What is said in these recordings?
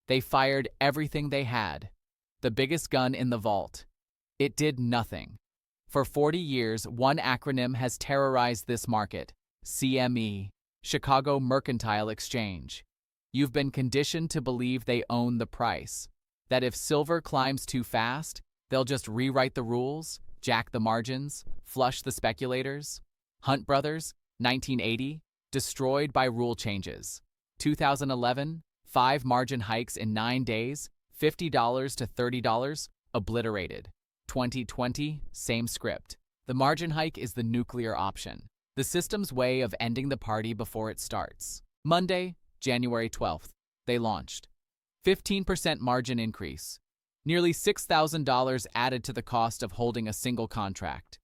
They fired everything they had. The biggest gun in the vault. It did nothing. For 40 years, one acronym has terrorized this market: CME, Chicago Mercantile Exchange. You've been conditioned to believe they own the price, that if silver climbs too fast, they'll just rewrite the rules, jack the margins, flush the speculators. Hunt Brothers, 1980, destroyed by rule changes. 2011, 5 margin hikes in 9 days, $50 to $30, obliterated. 2020, same script. The margin hike is the nuclear option, the system's way of ending the party before it starts. Monday, January 12th, they launched. 15% margin increase. Nearly $6,000 added to the cost of holding a single contract.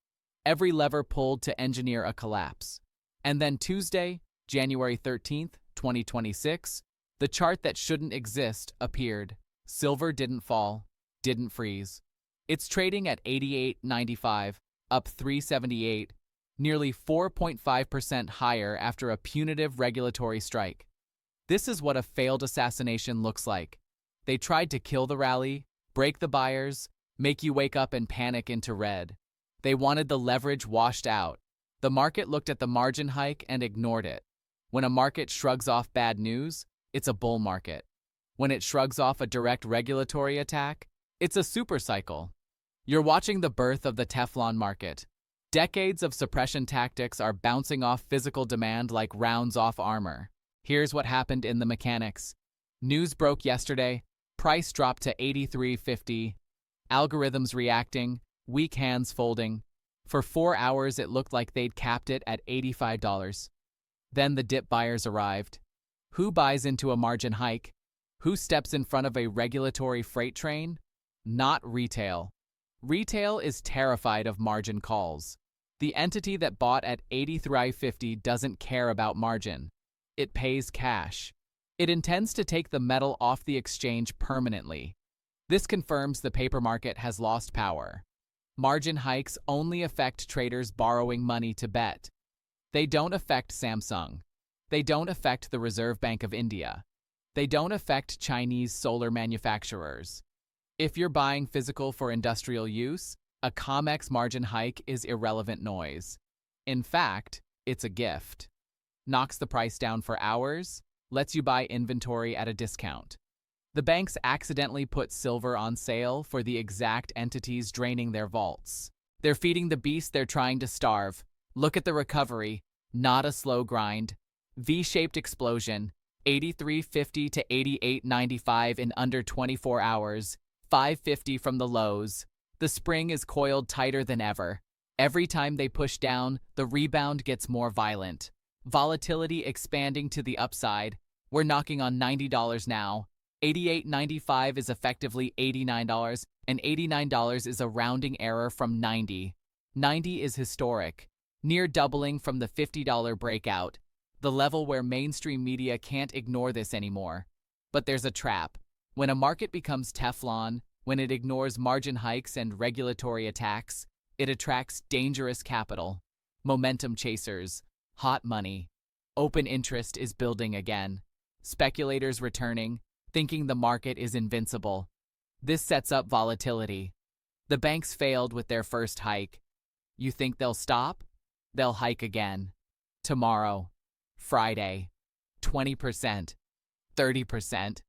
Every lever pulled to engineer a collapse. And then Tuesday, January 13th, 2026, the chart that shouldn't exist appeared. Silver didn't fall, didn't freeze. It's trading at $88.95, up $3.78, nearly 4.5% higher after a punitive regulatory strike. This is what a failed assassination looks like. They tried to kill the rally, break the buyers, make you wake up and panic into red. They wanted the leverage washed out. The market looked at the margin hike and ignored it. When a market shrugs off bad news, it's a bull market. When it shrugs off a direct regulatory attack, it's a supercycle. You're watching the birth of the Teflon market. Decades of suppression tactics are bouncing off physical demand like rounds off armor. Here's what happened in the mechanics. News broke yesterday. Price dropped to $83.50. Algorithms reacting. Weak hands folding. For 4 hours, it looked like they'd capped it at $85. Then the dip buyers arrived. Who buys into a margin hike? Who steps in front of a regulatory freight train? Not retail. Retail is terrified of margin calls. The entity that bought at $83.50 doesn't care about margin. It pays cash. It intends to take the metal off the exchange permanently. This confirms the paper market has lost power. Margin hikes only affect traders borrowing money to bet. They don't affect Samsung. They don't affect the Reserve Bank of India. They don't affect Chinese solar manufacturers. If you're buying physical for industrial use, a COMEX margin hike is irrelevant noise. In fact, it's a gift. Knocks the price down for hours, lets you buy inventory at a discount. The banks accidentally put silver on sale for the exact entities draining their vaults. They're feeding the beast they're trying to starve. Look at the recovery, not a slow grind. V-shaped explosion, $83.50 to $88.95 in under 24 hours, $5.50 from the lows. The spring is coiled tighter than ever. Every time they push down, the rebound gets more violent. Volatility expanding to the upside. We're knocking on $90 now. $88.95 is effectively $89, and $89 is a rounding error from 90. 90 is historic, near doubling from the $50 breakout, the level where mainstream media can't ignore this anymore. But there's a trap. When a market becomes Teflon, when it ignores margin hikes and regulatory attacks, it attracts dangerous capital, momentum chasers, hot money. Open interest is building again. Speculators returning, thinking the market is invincible. This sets up volatility. The banks failed with their first hike. You think they'll stop? They'll hike again. Tomorrow. Friday. 20%. 30%.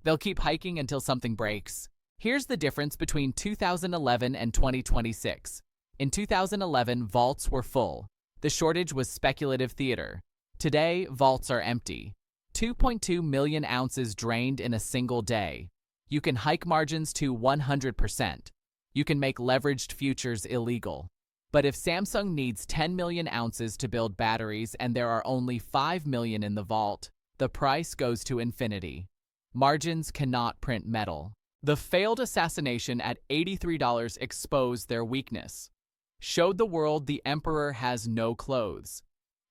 They'll keep hiking until something breaks. Here's the difference between 2011 and 2026. In 2011, vaults were full. The shortage was speculative theater. Today, vaults are empty. 2.2 million ounces drained in a single day. You can hike margins to 100%. You can make leveraged futures illegal. But if Samsung needs 10 million ounces to build batteries and there are only 5 million in the vault, the price goes to infinity. Margins cannot print metal. The failed assassination at $83 exposed their weakness. Showed the world the emperor has no clothes.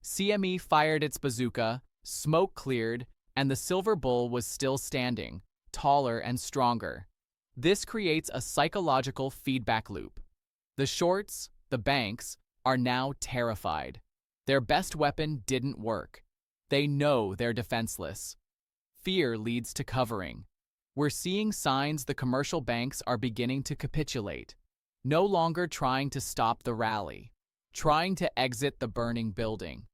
CME fired its bazooka, smoke cleared, and the silver bull was still standing, taller and stronger. This creates a psychological feedback loop. The shorts, the banks, are now terrified. Their best weapon didn't work. They know they're defenseless. Fear leads to covering. We're seeing signs the commercial banks are beginning to capitulate, no longer trying to stop the rally, trying to exit the burning building,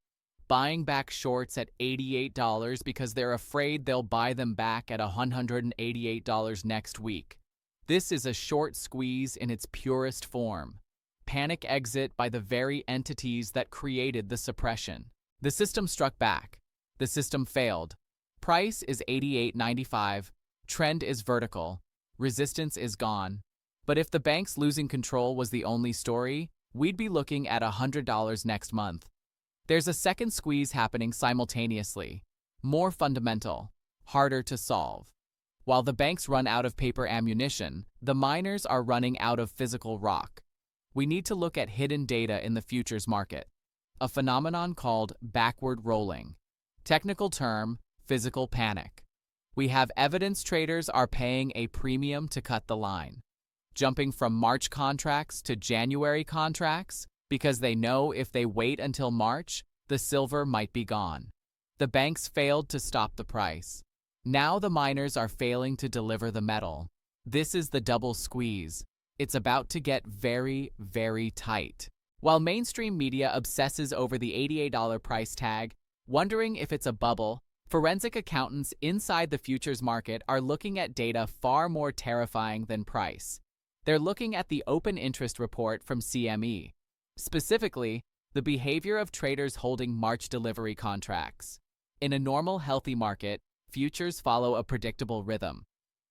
buying back shorts at $88 because they're afraid they'll buy them back at $188 next week. This is a short squeeze in its purest form. Panic exit by the very entities that created the suppression. The system struck back. The system failed. Price is $88.95. Trend is vertical. Resistance is gone. But if the banks losing control was the only story, we'd be looking at $100 next month. There's a second squeeze happening simultaneously. More fundamental. Harder to solve. While the banks run out of paper ammunition, the miners are running out of physical rock. We need to look at hidden data in the futures market. A phenomenon called backward rolling. Technical term, physical panic. We have evidence traders are paying a premium to cut the line, jumping from March contracts to January contracts because they know if they wait until March, the silver might be gone. The banks failed to stop the price. Now the miners are failing to deliver the metal. This is the double squeeze. It's about to get very, very tight. While mainstream media obsesses over the $88 price tag, wondering if it's a bubble, forensic accountants inside the futures market are looking at data far more terrifying than price. They're looking at the open interest report from CME, specifically the behavior of traders holding March delivery contracts. In a normal, healthy market, futures follow a predictable rhythm.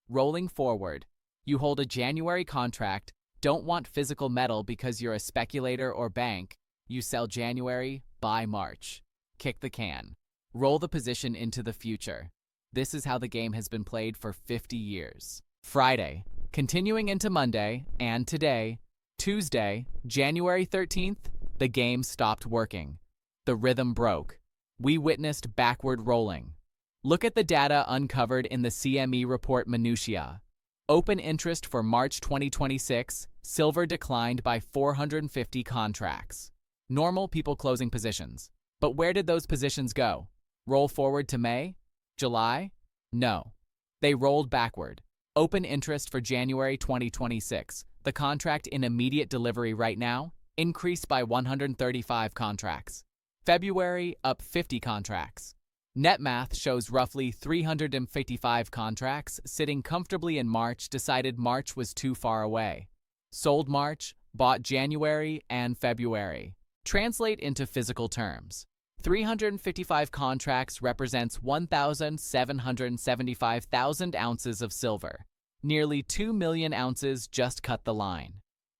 Rolling forward, you hold a January contract, don't want physical metal because you're a speculator or bank, you sell January, buy March. Kick the can. Roll the position into the future. This is how the game has been played for 50 years. Friday, continuing into Monday, and today, Tuesday, January 13th, the game stopped working. The rhythm broke. We witnessed backward rolling. Look at the data uncovered in the CME report minutiae. Open interest for March 2026, silver declined by 450 contracts. Normal people closing positions. But where did those positions go? Roll forward to May? July? No. They rolled backward. Open interest for January 2026, the contract in immediate delivery right now, increased by 135 contracts. February, up 50 contracts. Net math shows roughly 355 contracts sitting comfortably in March decided March was too far away. Sold March, bought January and February. Translate into physical terms. 355 contracts represents 1,775,000 ounces of silver. Nearly 2 million ounces just cut the line.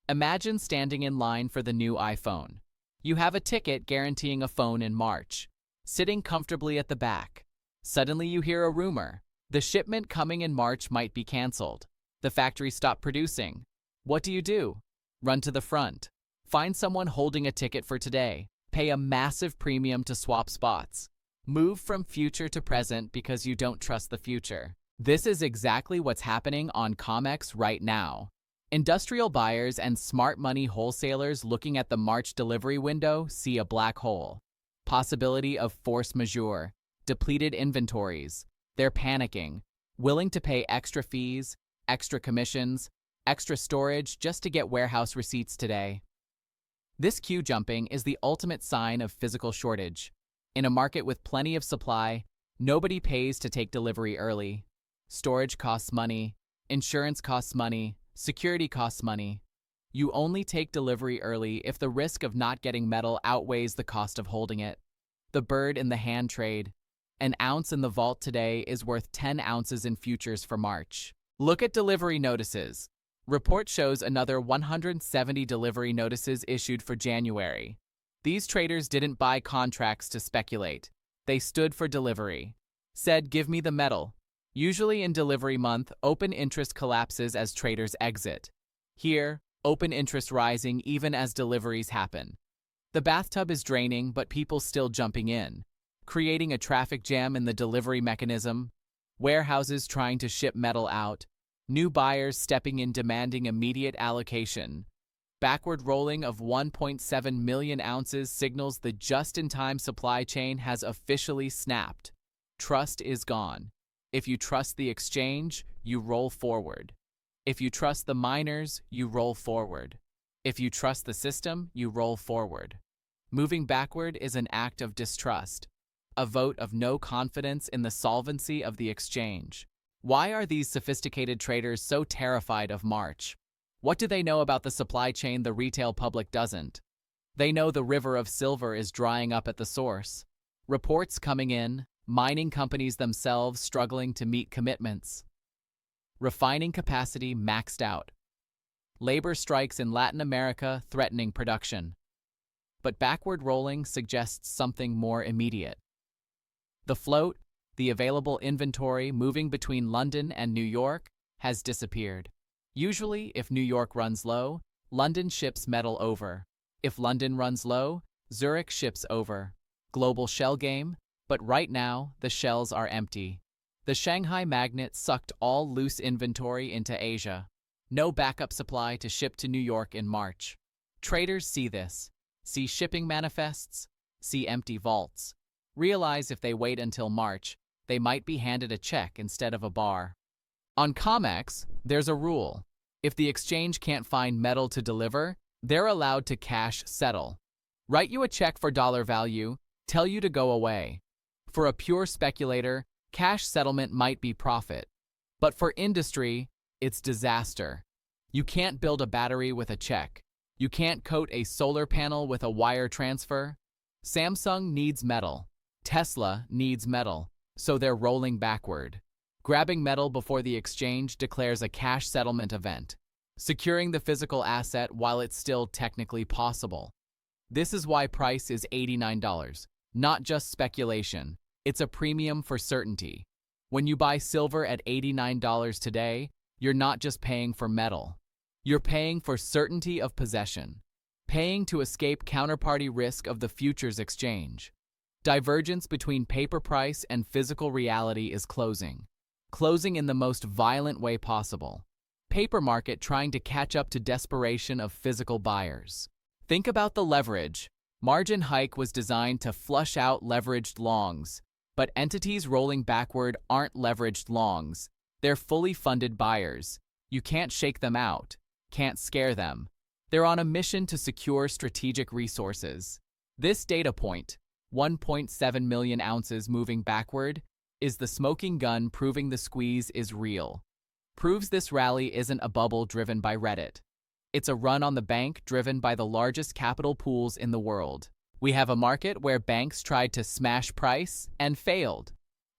Imagine standing in line for the new iPhone. You have a ticket guaranteeing a phone in March. Sitting comfortably at the back. Suddenly you hear a rumor. The shipment coming in March might be canceled. The factory stopped producing. What do? Run to the front. Find someone holding a ticket for today. Pay a massive premium to swap spots. Move from future to present because you don't trust the future. This is exactly what's happening on COMEX right now. Industrial buyers and smart money wholesalers looking at the March delivery window see a black hole. Possibility of force majeure, depleted inventories. They're panicking, willing to pay extra fees, extra commissions, extra storage just to get warehouse receipts today. This queue jumping is the ultimate sign of physical shortage. In a market with plenty of supply, nobody pays to take delivery early. Storage costs money, insurance costs money, security costs money. You only take delivery early if the risk of not getting metal outweighs the cost of holding it. The bird in the hand trade. An ounce in the vault today is worth 10 ounces in futures for March. Look at delivery notices. Report shows another 170 delivery notices issued for January. These traders didn't buy contracts to speculate. They stood for delivery. Said, give me the metal. Usually in delivery month, open interest collapses as traders exit. Here, open interest rising even as deliveries happen. The bathtub is draining, but people still jumping in, creating a traffic jam in the delivery mechanism, warehouses trying to ship metal out, new buyers stepping in demanding immediate allocation. Backward rolling of 1.7 million ounces signals the just-in-time supply chain has officially snapped. Trust is gone. If you trust the exchange, you roll forward. If you trust the miners, you roll forward. If you trust the system, you roll forward. Moving backward is an act of distrust, a vote of no confidence in the solvency of the exchange. Why are these sophisticated traders so terrified of March? What do they know about the supply chain the retail public doesn't? They know the river of silver is drying up at the source. Reports coming in, mining companies themselves struggling to meet commitments. Refining capacity maxed out. Labor strikes in Latin America threatening production. But backward rolling suggests something more immediate. The float, the available inventory moving between London and New York, has disappeared. Usually, if New York runs low, London ships metal over. If London runs low, Zurich ships over. Global shell game, but right now, the shells are empty. The Shanghai magnet sucked all loose inventory into Asia. No backup supply to ship to New York in March. Traders see this, see shipping manifests, see empty vaults. Realize if they wait until March, they might be handed a check instead of a bar. On COMEX, there's a rule. If the exchange can't find metal to deliver, they're allowed to cash settle. Write you a check for dollar value, tell you to go away. For a pure speculator, cash settlement might be profit. But for industry, it's disaster. You can't build a battery with a check. You can't coat a solar panel with a wire transfer. Samsung needs metal. Tesla needs metal, so they're rolling backward. Grabbing metal before the exchange declares a cash settlement event, securing the physical asset while it's still technically possible. This is why price is $89, not just speculation. It's a premium for certainty. When you buy silver at $89 today, you're not just paying for metal. You're paying for certainty of possession, paying to escape counterparty risk of the futures exchange. Divergence between paper price and physical reality is closing in the most violent way possible. Paper market trying to catch up to desperation of physical buyers. Think about the leverage. Margin hike was designed to flush out leveraged longs, but entities rolling backward aren't leveraged longs. They're fully funded buyers. You can't shake them out, can't scare them. They're on a mission to secure strategic resources. This data point, 1.7 million ounces moving backward, is the smoking gun proving the squeeze is real. Proves this rally isn't a bubble driven by Reddit. It's a run on the bank driven by the largest capital pools in the world. We have a market where banks tried to smash price and failed.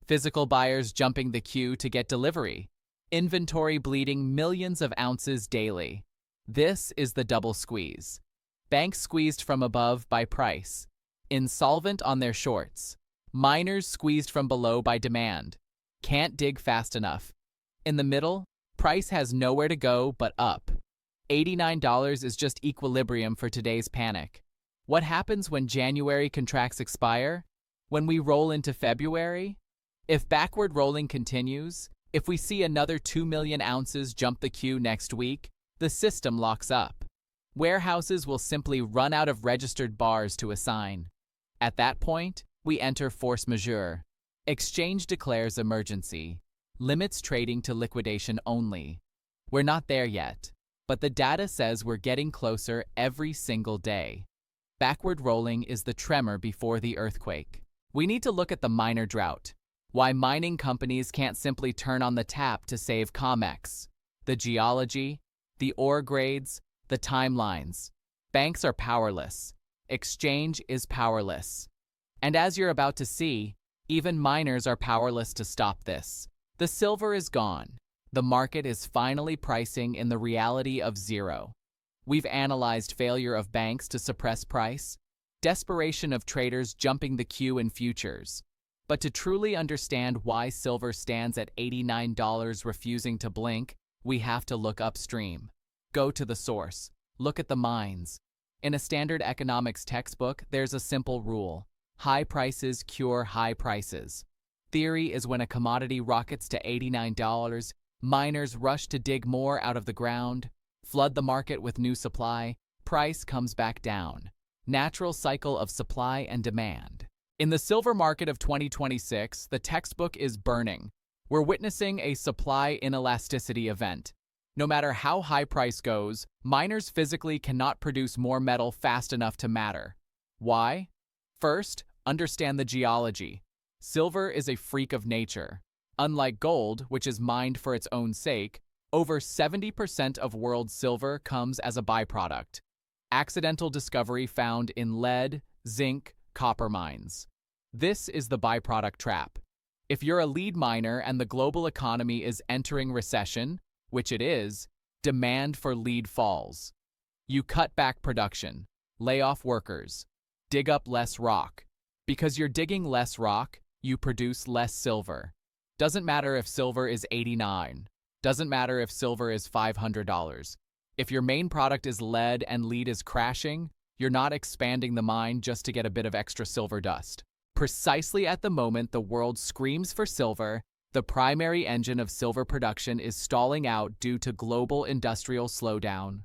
Physical buyers jumping the queue to get delivery. Inventory bleeding millions of ounces daily. This is the double squeeze. Banks squeezed from above by price. Insolvent on their shorts. Miners squeezed from below by demand. Can't dig fast enough. In the middle, price has nowhere to go but up. $89 is just equilibrium for today's panic. What happens when January contracts expire? When we roll into February? If backward rolling continues, if we see another 2 million ounces jump the queue next week, the system locks up. Warehouses will simply run out of registered bars to assign. At that point, we enter force majeure. Exchange declares emergency. Limits trading to liquidation only. We're not there yet, but the data says we're getting closer every single day. Backward rolling is the tremor before the earthquake. We need to look at the miner drought. Why mining companies can't simply turn on the tap to save COMEX. The geology, the ore grades, the timelines. Banks are powerless. Exchange is powerless. And as you're about to see, even miners are powerless to stop this. The silver is gone. The market is finally pricing in the reality of zero. We've analyzed failure of banks to suppress price, desperation of traders jumping the queue in futures. But to truly understand why silver stands at $89 refusing to blink, we have to look upstream. Go to the source. Look at the mines. In a standard economics textbook, there's a simple rule. High prices cure high prices. Theory is when a commodity rockets to $89, miners rush to dig more out of the ground, flood the market with new supply, price comes back down. Natural cycle of supply and demand. In the silver market of 2026, the textbook is burning. We're witnessing a supply inelasticity event. No matter how high price goes, miners physically cannot produce more metal fast enough to matter. Why? First, understand the geology. Silver is a freak of nature. Unlike gold, which is mined for its own sake, over 70% of world silver comes as a byproduct. Accidental discovery found in lead, zinc, copper mines. This is the byproduct trap. If you're a lead miner and the global economy is entering recession, which it is, demand for lead falls. You cut back production, lay off workers, dig up less rock. Because you're digging less rock, you produce less silver. Doesn't matter if silver is 89. Doesn't matter if silver is $500. If your main product is lead and lead is crashing, you're not expanding the mine just to get a bit of extra silver dust. Precisely at the moment the world screams for silver, the primary engine of silver production is stalling out due to global industrial slowdown.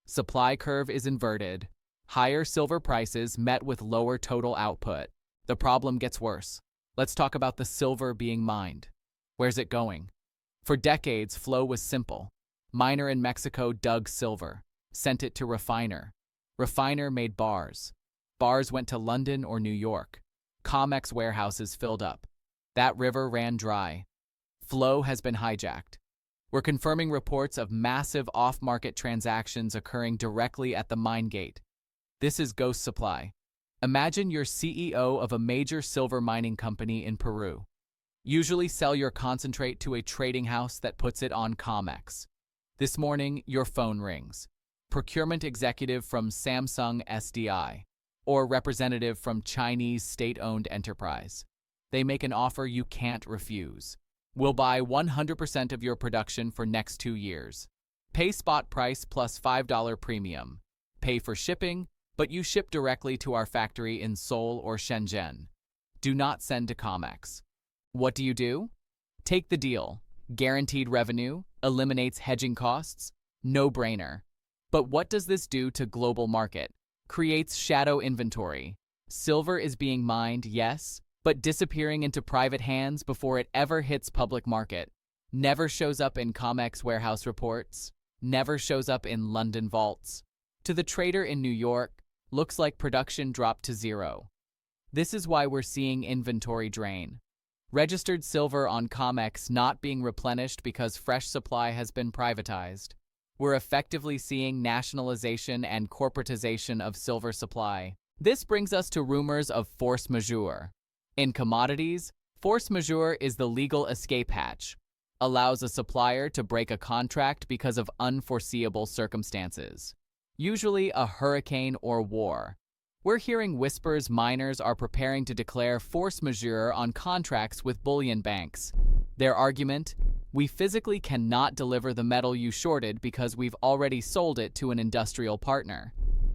Supply curve is inverted. Higher silver prices met with lower total output. The problem gets worse. Let's talk about the silver being mined. Where's it going? For decades, flow was simple. Miner in Mexico dug silver, sent it to refiner. Refiner made bars. Bars went to London or New York. COMEX warehouses filled up. That river ran dry. Flow has been hijacked. We're confirming reports of massive off-market transactions occurring directly at the mine gate. This is ghost supply. Imagine you're CEO of a major silver mining company in Peru. Usually sell your concentrate to a trading house that puts it on COMEX. This morning, your phone rings. Procurement executive from Samsung SDI, or representative from Chinese state-owned enterprise. They make an offer you can't refuse. We'll buy 100% of your production for next 2 years. Pay spot price plus $5 premium. Pay for shipping, but you ship directly to our factory in Seoul or Shenzhen. Do not send to COMEX. What do? Take the deal. Guaranteed revenue, eliminates hedging costs, no-brainer. But what does this do to global market? Creates shadow inventory. Silver is being mined, yes, but disappearing into private hands before it ever hits public market. Never shows up in COMEX warehouse reports. Never shows up in London vaults. To the trader in New York, looks like production dropped to zero. This is why we're seeing inventory drain. Registered silver on COMEX not being replenished because fresh supply has been privatized. We're effectively seeing nationalization and corporatization of silver supply. This brings us to rumors of force majeure. In commodities, force majeure is the legal escape hatch. Allows a supplier to break a contract because of unforeseeable circumstances. Usually a hurricane or war. We're hearing whispers miners are preparing to declare force majeure on contracts with bullion banks. Their argument? We physically cannot deliver the metal you shorted because we've already sold it to an industrial partner.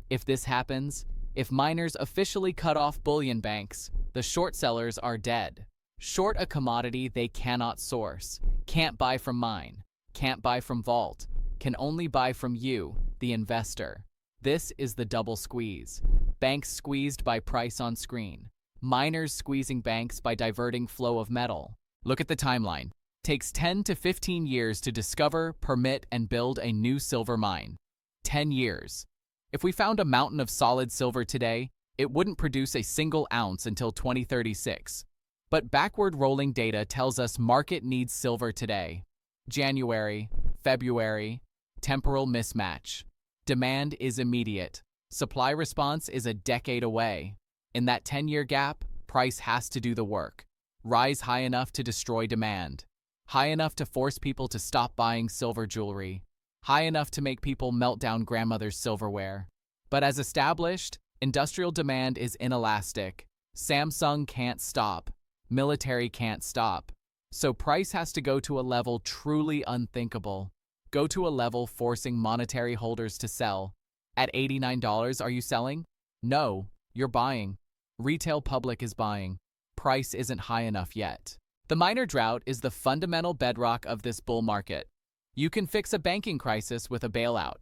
If this happens, if miners officially cut off bullion banks, the short sellers are dead. Short a commodity they cannot source, can't buy from mine, can't buy from vault, can only buy from you, the investor. This is the double squeeze. Banks squeezed by price on screen. Miners squeezing banks by diverting flow of metal. Look at the timeline. Takes 10 to 15 years to discover, permit, and build a new silver mine. 10 years. If we found a mountain of solid silver today, it wouldn't produce a single ounce until 2036. But backward rolling data tells us market needs silver today. January, February, temporal mismatch. Demand is immediate. Supply response is a decade away. In that 10-year gap, price has to do the work. Rise high enough to destroy demand. High enough to force people to stop buying silver jewelry. High enough to make people melt down grandmother's silverware. But as established, industrial demand is inelastic. Samsung can't stop. Military can't stop. So price has to go to a level truly unthinkable. Go to a level forcing monetary holders to sell. At $89, are you selling? No, you're buying. Retail public is buying. Price isn't high enough yet. The miner drought is the fundamental bedrock of this bull market. You can fix a banking crisis with a bailout.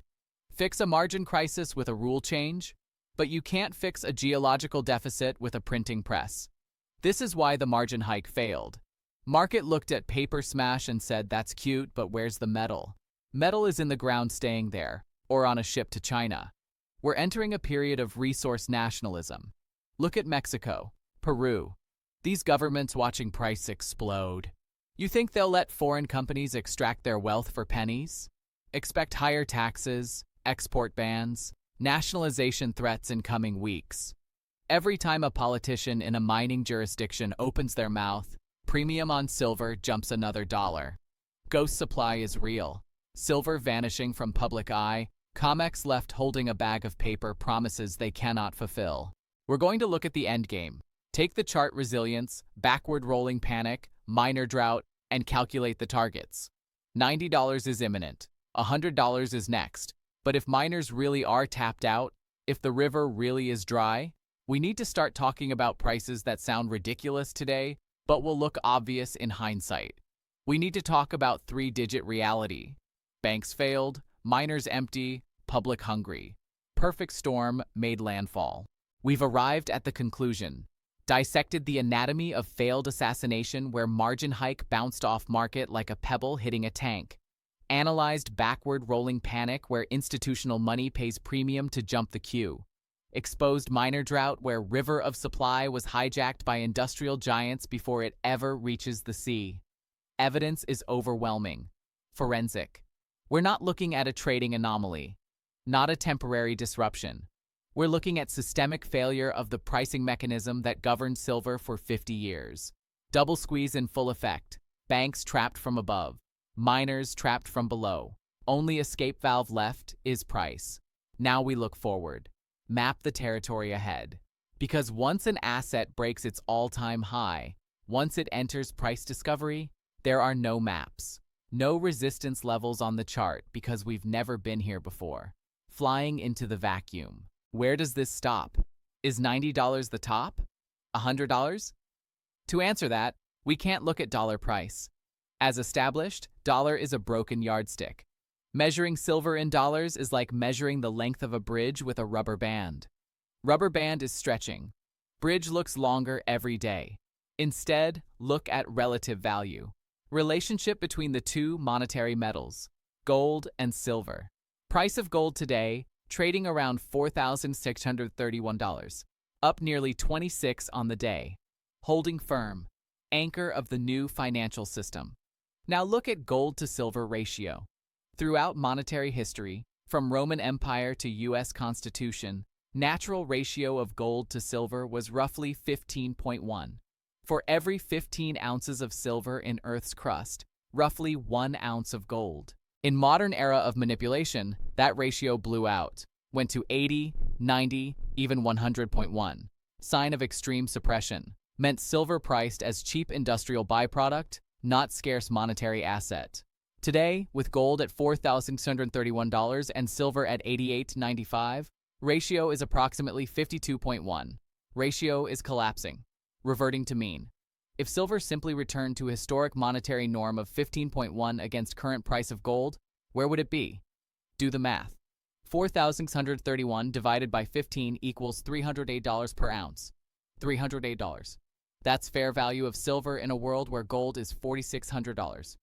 Fix a margin crisis with a rule change, but you can't fix a geological deficit with a printing press. This is why the margin hike failed. Market looked at paper smash and said, "That's cute, but where's the metal?" Metal is in the ground staying there, or on a ship to China. We're entering a period of resource nationalism. Look at Mexico, Peru. These governments watching price explode. You think they'll let foreign companies extract their wealth for pennies? Expect higher taxes, export bans, nationalization threats in coming weeks. Every time a politician in a mining jurisdiction opens their mouth, premium on silver jumps another $1. Ghost supply is real. Silver vanishing from public eye, COMEX left holding a bag of paper promises they cannot fulfill. We're going to look at the endgame. Take the chart resilience, backward rolling panic, miner drought, and calculate the targets. $90 is imminent. $100 is next. But if miners really are tapped out, if the river really is dry, we need to start talking about prices that sound ridiculous today, but will look obvious in hindsight. We need to talk about three-digit reality. Banks failed, miners empty, public hungry. Perfect storm made landfall. We've arrived at the conclusion. Dissected the anatomy of failed assassination where margin hike bounced off market like a pebble hitting a tank. Analyzed backward rolling panic where institutional money pays premium to jump the queue. Exposed miner drought where river of supply was hijacked by industrial giants before it ever reaches the sea. Evidence is overwhelming. Forensic. We're not looking at a trading anomaly, not a temporary disruption. We're looking at systemic failure of the pricing mechanism that governed silver for 50 years. Double squeeze in full effect. Banks trapped from above. Miners trapped from below. Only escape valve left is price. Now we look forward. Map the territory ahead. Because once an asset breaks its all-time high, once it enters price discovery, there are no maps. No resistance levels on the chart because we've never been here before. Flying into the vacuum. Where does this stop? Is $90 the top? $100? To answer that, we can't look at dollar price. As established, dollar is a broken yardstick. Measuring silver in dollars is like measuring the length of a bridge with a rubber band. Rubber band is stretching. Bridge looks longer every day. Instead, look at relative value. Relationship between the two monetary metals, gold and silver. Price of gold today, trading around $4,631, up nearly 26 on the day. Holding firm, anchor of the new financial system. Now look at gold to silver ratio. Throughout monetary history, from Roman Empire to US Constitution, natural ratio of gold to silver was roughly 15.1. For every 15 ounces of silver in Earth's crust, roughly 1 ounce of gold. In modern era of manipulation, that ratio blew out, went to 80, 90, even 100.1. Sign of extreme suppression. Meant silver priced as cheap industrial byproduct, not scarce monetary asset. Today, with gold at $4,631 and silver at $88.95, ratio is approximately 52.1. Ratio is collapsing, reverting to mean. If silver simply returned to historic monetary norm of 15.1 against current price of gold, where would it be? Do the math. 4,631 divided by 15 equals $308 per ounce. $308. That's fair value of silver in a world where gold is $4,600.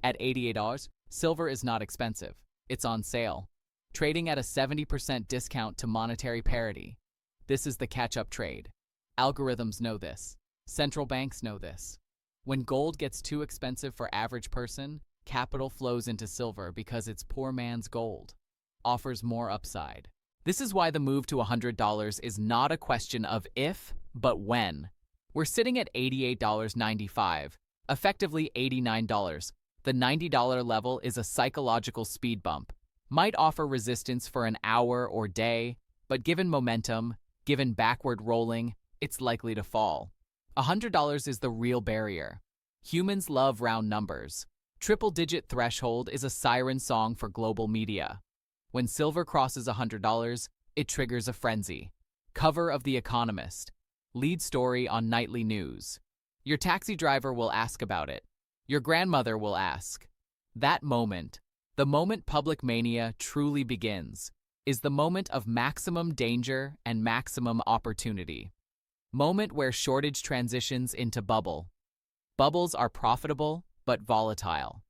At $88, silver is not expensive. It's on sale. Trading at a 70% discount to monetary parity. This is the catch-up trade. Algorithms know this. Central banks know this. When gold gets too expensive for average person, capital flows into silver because it's poor man's gold. Offers more upside. This is why the move to $100 is not a question of if, but when. We're sitting at $88.95, effectively $89. The $90 level is a psychological speed bump. Might offer resistance for an hour or day, but given momentum, given backward rolling, it's likely to fall. $100 is the real barrier. Humans love round numbers. Triple-digit threshold is a siren song for global media. When silver crosses $100, it triggers a frenzy. Cover of The Economist. Lead story on nightly news. Your taxi driver will ask about it. Your grandmother will ask. That moment, the moment public mania truly begins, is the moment of maximum danger and maximum opportunity. Moment where shortage transitions into bubble. Bubbles are profitable, but volatile.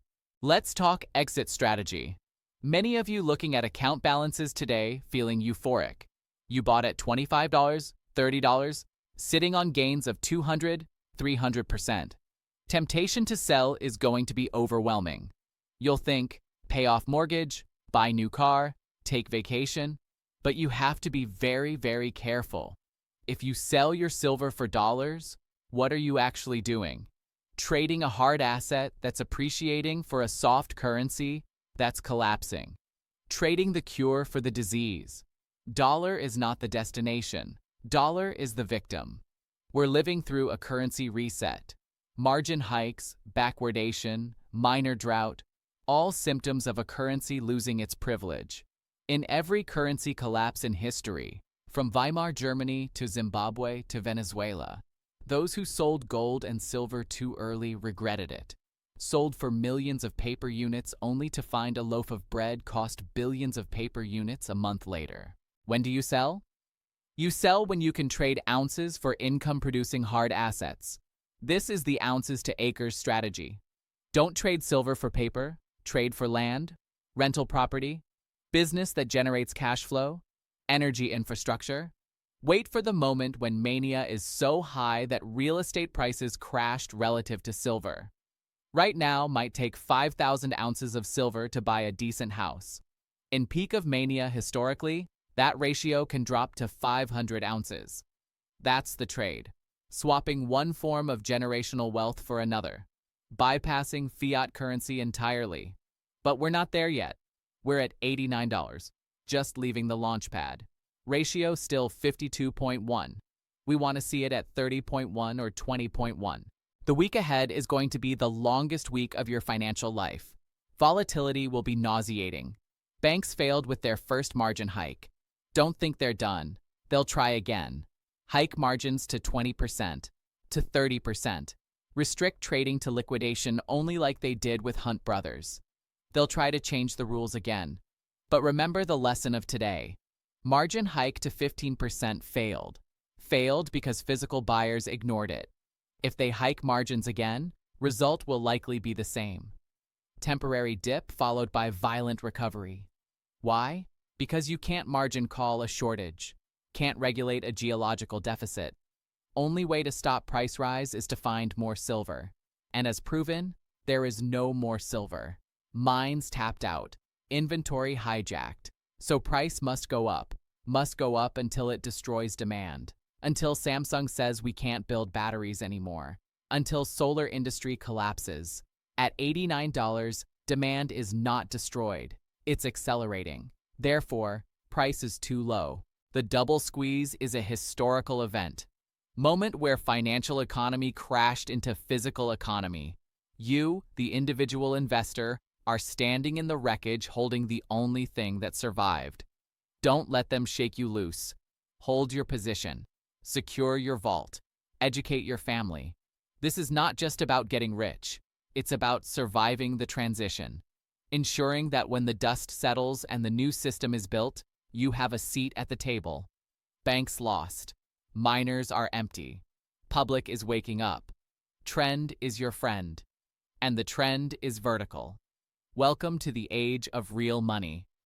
Let's talk exit strategy. Many of you looking at account balances today feeling euphoric. You bought at $25, $30, sitting on gains of 200, 300%. Temptation to sell is going to be overwhelming. You'll think, pay off mortgage, buy new car, take vacation, but you have to be very, very careful. If you sell your silver for dollars, what are you actually doing? Trading a hard asset that's appreciating for a soft currency that's collapsing. Trading the cure for the disease. Dollar is not the destination. Dollar is the victim. We're living through a currency reset. Margin hikes, backwardation, minor drought, all symptoms of a currency losing its privilege. In every currency collapse in history, from Weimar Germany to Zimbabwe to Venezuela, those who sold gold and silver too early regretted it. Sold for millions of paper units only to find a loaf of bread cost billions of paper units a month later. When do you sell? You sell when you can trade ounces for income-producing hard assets. This is the ounces to acres strategy. Don't trade silver for paper, trade for land, rental property, business that generates cash flow, energy infrastructure. Wait for the moment when mania is so high that real estate prices crashed relative to silver. Right now might take 5,000 ounces of silver to buy a decent house. In peak of mania historically, that ratio can drop to 500 ounces. That's the trade. Swapping one form of generational wealth for another. Bypassing fiat currency entirely. But we're not there yet. We're at $89, just leaving the launch pad. Ratio still 52.1. We want to see it at 30.1 or 20.1. The week ahead is going to be the longest week of your financial life. Volatility will be nauseating. Banks failed with their first margin hike. Don't think they're done. They'll try again. Hike margins to 20%, to 30%. Restrict trading to liquidation only like they did with Hunt Brothers. They'll try to change the rules again. But remember the lesson of today. Margin hike to 15% failed. Failed because physical buyers ignored it. If they hike margins again, result will likely be the same. Temporary dip followed by violent recovery. Why? Because you can't margin call a shortage, can't regulate a geological deficit. Only way to stop price rise is to find more silver. And as proven, there is no more silver. Mines tapped out, inventory hijacked. So price must go up until it destroys demand. Until Samsung says we can't build batteries anymore. Until solar industry collapses. At $89, demand is not destroyed. It's accelerating. Therefore, price is too low. The double squeeze is a historical event. Moment where financial economy crashed into physical economy. You, the individual investor, are standing in the wreckage holding the only thing that survived. Don't let them shake you loose. Hold your position. Secure your vault. Educate your family. This is not just about getting rich. It's about surviving the transition. Ensuring that when the dust settles and the new system is built, you have a seat at the table. Banks lost. Miners are empty. Public is waking up. Trend is your friend. And the trend is vertical. Welcome to the age of real money.